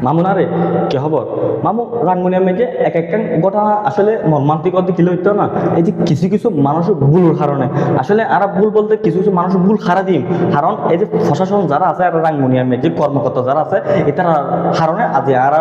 মামু না রে কি খবর মামু রাঙ্গুনিয়া মেজে এক একটা গোটা আসলে মর্মান্তিক অর্ধে কিলো হইতো না এই যে কিছু কিছু মানুষ ভুল কারণে আসলে আর ভুল বলতে কিছু কিছু মানুষ ভুল হারা দিন কারণ এই যে প্রশাসন যারা আছে আর রাঙ্গুনিয়া মেজে কর্মকর্তা যারা আছে এটার কারণে আজ আর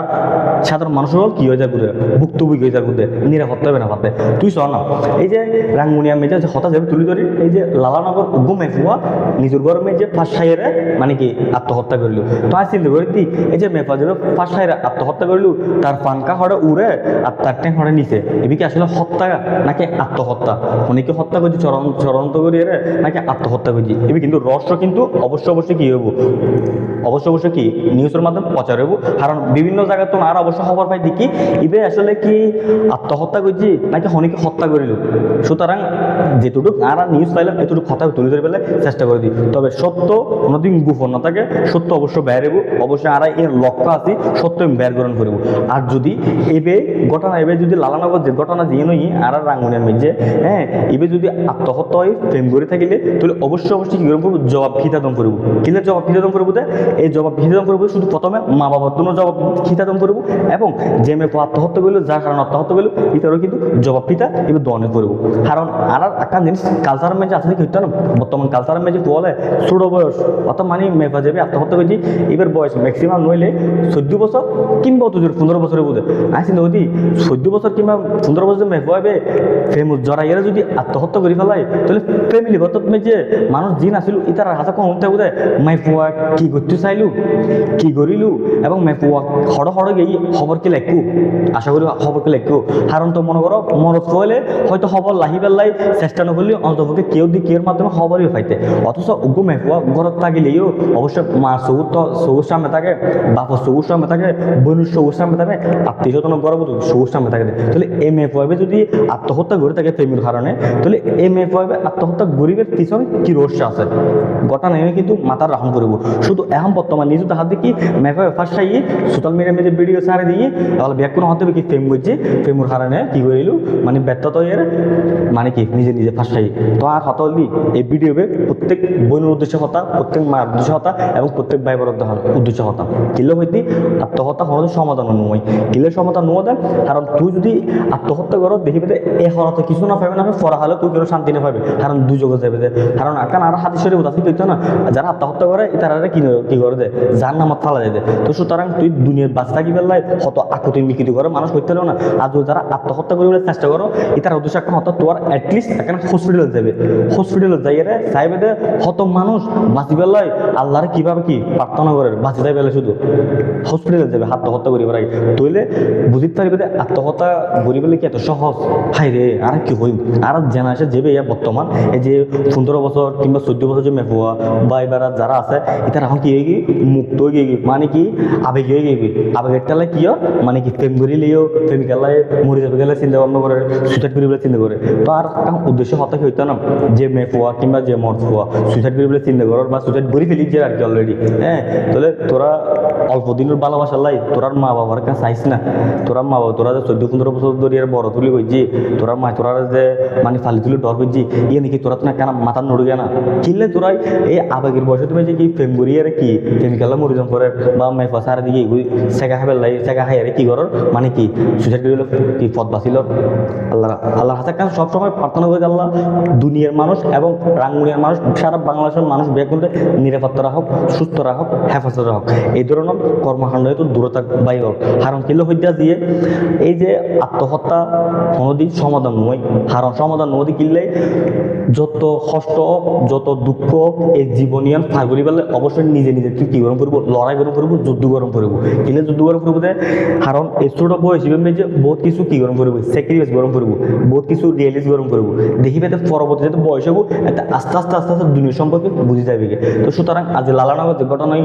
সাধারণ মানুষের কি হয়ে যায় ঘুরে ভুক্তভোগী হয়ে যায় ঘুরে নিরাপত্তা হবে না পাতে তুই চ না এই যে রাঙ্গুনিয়া মেজে যে হঠাৎ তুলি ধরি এই যে লালানগর গুমে ফুয়া নিজের গরমে যে ফাঁস খাইয়ে মানে কি আত্মহত্যা করলো তো আজ চিন্তা করি দি এই যে মেফা যাবে ফাঁস খাইয়ে আত্মহত্যা করলো তার পানকা হরে উড়ে আর তার ট্যাং হরে নিচে এদিকে আসলে হত্যা নাকি আত্মহত্যা অনেকে হত্যা করছি চরন্ত করি রে নাকি আত্মহত্যা করছি এবার কিন্তু রহস্য কিন্তু অবশ্যই কি হবো অবশ্যই কি নিউজের মাধ্যমে প্রচার হবো কারণ বিভিন্ন জায়গায় তো আর অবশ্য খবর পাই দেখি এবার আসলে কি আত্মহত্যা করছি নাকি অনেকে হত্যা করিল সুতরাং যেটুকু আর নিউজ পাইলাম এতটুকু কথা তুলে ধরে পেলে চেষ্টা করে দিই তবে সত্য কোনোদিন গোপন না থাকে সত্য অবশ্য বেরোবো অবশ্যই আর এর লক্ষ্য আছে সত্য আমি বের গ্রহণ করবো আর যদি এবে ঘটনা এবে যদি লালানগর যে ঘটনা দিয়ে নই আর রাঙ্গুনিয়া মেজে হ্যাঁ এবে যদি আত্মহত্যা হয় প্রেম করে থাকিলে তাহলে অবশ্যই কি করবো জবাব খিতাদম করবো কিলে জবাব খিতাদম করবো এই জবাব খিতাদম করবো শুধু প্রথমে মা বাবার জন্য জবাব খিতাদম করবো এবং যে মেয়ে আত্মহত্যা করলো যার কারণে আত্মহত্যা করলো এটারও কিন্তু জবাব খিতা এবার দনে করবো কারণ আর একটা জিনিস কালচারের মেজে আসলে কি হইতো না বর্তমান কালচারের মেজে বলে ছোট বয়স অর্থাৎ মানে মেফা যাবে আত্মহত্যা করছি এবার বয়স ম্যাক্সিমাম নইলে 14 বছর কিংবা অত 15 বছরের বোধে আসি নদী 14 বছর কিংবা 15 বছর মেফা হবে ফেম জড়াইয়েরা যদি আত্মহত্যা করে ফেলায় তাহলে ফ্যামিলি অর্থাৎ মেজে মানুষ জিন আসিল ইতার হাতে কম হতে বোধে মাইফুয়া কি করতে চাইলু কি করিলু এবং মেফুয়া হড় গিয়ে খবর কি লেখু আশা করি খবর কি লেখু কারণ তো মনে করো মনত হইলে হয়তো খবর লাহি বেলায় চেষ্টা নকরলে অন্তপক্ষে কেউ দি কেউর মাধ্যমে খবরই পাইতে অথচ উগ্র মেফুয়া ঘরত থাকিলেও অবশ্য মার সবুজ সামনে থাকে বাপর সবুজ সামনে থাকে বোনের সবুজ সামনে থাকে আত্মীয় স্বজনের গর্ব সবুজ সামনে থাকে তাহলে এই মেফুয়াবে যদি আত্মহত্যা করে থাকে প্রেমের কারণে তাহলে এই মেফুয়াবে আত্মহত্যা গরিবের পিছনে কি রহস্য আছে গোটা নেমে কিন্তু মাথার রাহন করব শুধু এখন বর্তমান নিজে হাত দেখি মেফুয়া ফার্স্ট খাইয়ে সোশ্যাল মিডিয়ার মধ্যে ভিডিও সারে দিয়ে তাহলে ব্যাক কোনো হতে কি ফেম করছে ফেমুর কারণে কি করিল মানে ব্যর্থতা এর মানে কি নিজে ফার্স্ট খাই তো আর হতা হলি এই ভিডিওবে প্রত্যেক বোনের উদ্দেশ্যে হতা প্রত্যেক মায়ের উদ্দেশ্যে হতা এবং প্রত্যেক ভাই বোনের উদ্দেশ্যে হতা কিলো হইতে আত্মহত্যা হওয়ার সমাধান নয় কিলের সমাধান নয় দেন কারণ তুই যদি আত্মহত্যা করো দেখি পেতে এ হওয়াতে কিছু না পাবে না পড়া হলে তুই কোনো শান্তি না পাবে কারণ দুযোগে যাবে কারণ এখন আর হাতি শরীর উদাসী করতো না যারা আত্মহত্যা করে তারা কি করে দেয় যার নামাত ফালা যায় তো সুতরাং তুই দুনিয়ার বাঁচে থাকি পেলাই হত আকুতি মিকিতি করে মানুষ করতে না আর যারা আত্মহত্যা করে চেষ্টা করো এটার উদ্দেশ্য একটা হতো তোর অ্যাটলিস্ট এখন হসপিটালে যাবে হসপিটালে যাই রে চাইবে দে হত মানুষ বাঁচি পেলাই আল্লাহর কিভাবে কি প্রার্থনা করে বাঁচি যাই পেলে শুধু হসপিটালে যাবে আত্মহত্যা করি বেড়াই তৈলে বুঝিতে পারবে যে আত্মহত্যা করি বলে কি এত সহজ হাই রে আর কি হইম আর জেনারেশন যাবে বর্তমান এই যে 15 বছর কিংবা 14 বছর যে মেফুয়া বা এবার যারা আছে এটা এখন কি হয়ে গিয়ে মুক্ত হয়ে গিয়ে মানে কি আবেগ হয়ে গিয়ে আবেগের টালে কি মানে কি প্রেম করিলেও প্রেমিকালায় মরে যাবে গেলে চিন্তা ভাবনা করে সুইসাইড করি বলে চিন্তা করে তো আর উদ্দেশ্য হতা কি হইতো না যে মেফুয়া কিংবা যে মরফুয়া সুইসাইড করি বলে চিন্তা করো বা সুইসাইড করে ফেলি যে আর কি অলরেডি হ্যাঁ তাহলে তোরা অল্প দিনের ভালোবাসা লাই তোরার মা বাবার কাছে চাইস না তোরা মা বাবা তোরা যে 14-15 বছর ধরে বড় তুলি কইছি তোরা মা তোরা যে মানে ফালি তুলি ডর করছি ইয়ে নাকি তোরা তো না কেন মাথা নড়ে না কিনলে তোরাই এই আবেগের বয়সে তুমি যে কি প্রেম করি আর কি প্রেমিকালা মরিজন করে বা মেফা সারা দিকে সেগা খাবে লাই সেগা খাই আর কি করর মানে কি সুইসাইড করিল কি পথ বাঁচিল আল্লাহ হাতে কারণ সবসময় প্রার্থনা করে আল্লাহ দুনিয়ার মানুষ এবং রাঙ্গুনিয়ার মানুষ সারা বাংলাদেশের মানুষ বেগুনতে নিরাপত্তা রাখক সুস্থ রাখক হেফাজত রাখক এই ধরনের কর্মকাণ্ড তো দূরে থাক বাই হোক কারণ কিলো হইয়া দিয়ে এই যে আত্মহত্যা কোনোদিন সমাধান নয় কারণ সমাধান নদী কিনলে যত কষ্ট যত দুঃখ এই জীবনীয়ান পার করি পেলে অবশ্যই নিজে তুই কি গরম করবো লড়াই গরম করবো যুদ্ধ গরম করবো কিনলে যুদ্ধ গরম করবো কারণ এই ছোট বয়স যে বহুত কিছু কি গরম করবো স্যাক্রিফাইস গরম করবো বহুত কিছু রিয়েলিস গরম করবো দেখি পেতে পরবর্তীতে বয়স হবো একটা আস্তে আস্তে দুনিয়া সম্পর্কে বুঝে যাবে তো সুতরাং আজ লালানগর যে ঘটনা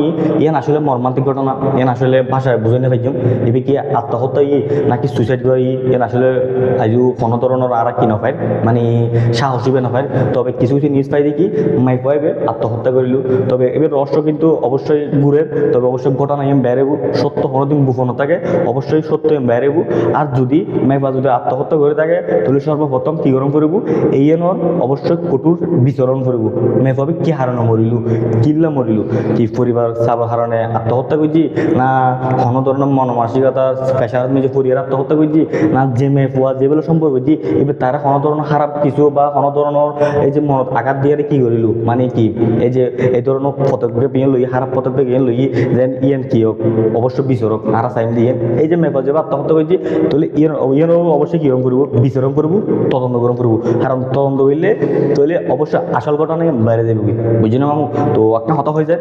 ইয়ান আসলে মর্মান্তিক ঘটনা ইয়ান আসলে ভাষায় বুঝে নিয়ে পাইছিলাম এবার কি আত্মহত্যা নাকি সুইসাইড করি ইয়ান আসলে আজও কোনো ধরনের আর কি নপায় মানে সাহস হিসেবে নপায় তবে কিছু নিউজ পাই দেখি মাই পাইবে আত্মহত্যা করিল তবে এবার রহস্য কিন্তু অবশ্যই ঘুরে তবে অবশ্যই ঘটনা এম বেড়েবো সত্য কোনোদিন গোপন থাকে অবশ্যই সত্য এম বেড়েবো আর যদি মাইবা যদি আত্মহত্যা করে থাকে তাহলে সর্বপ্রথম কি গরম করবো এই এনর অবশ্যই কঠোর বিচরণ করবো মেফাবে কি হারানো মরিল কিল্লা মরিল কি পরিবার সাবার হারণে আত্মহত্যা করছি না কোনো ধরনের মনোমানসিকতা পেশার মেজে পরিবার আত্মহত্যা করছি, না জেমে ফুয়া যেগুলো সম্পর্ক করছি, এবার তারা কোনো ধরনের খারাপ কিছু বা কোনো ধরনের এই যে মনত আঘাত দিয়ে কি করিল, মানে কি এই যে এই ধরনের পদক্ষেপ ইয়ে লই, খারাপ পদক্ষেপ ইয়ে লই, যেন ইয়েন কি হোক অবশ্য বিচারক আর সাইন দিয়ে এই যে মেপা যে আত্মহত্যা করছি, তাহলে ইয়েন অবশ্যই কিরম করবো, বিচারক করবো, তদন্ত করবো। কারণ তদন্ত করলে তাহলে অবশ্যই আসল ঘটনা বাইরে যাবে, বুঝি না মামু? তো একটা হতা হয়ে যায়,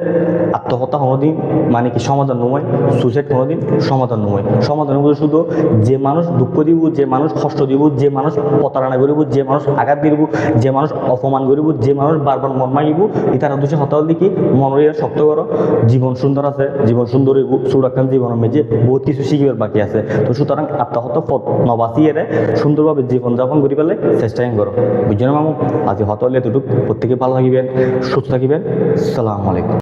আত্মহত্যা কোনোদিন মানে কি সমাধান নয়, সুইসাইড কোনোদিন সমাধান নয়। সমাধান বলতে শুধু যে মানুষ দুঃখ দিব, যে মানুষ কষ্ট দিব, যে মানুষ প্রতারণা করিব, যে মানুষ আঘাত দিব, যে মানুষ অপমান করিব, যে মানুষ বারবার মন মাগিব, তার উদ্দেশ্যে হতা হলে কি মনের শক্ত করো, জীবন সুন্দর আছে, জীবন সুন্দর হইব, সুরাক্ষণ জীবনের মেঝে বহুত কিছু শিখিবার বাকি আছে। তো সুতরাং আত্মহত্যা পথ নবাসিয়ে সুন্দরভাবে জীবনযাপন করি পেলে চেষ্টাই করো, বুঝছো না মামু? আজ হত হলে এতটুকু, প্রত্যেকে ভালো থাকিবেন, সুস্থ থাকিবেন। সালাম আলাইকুম।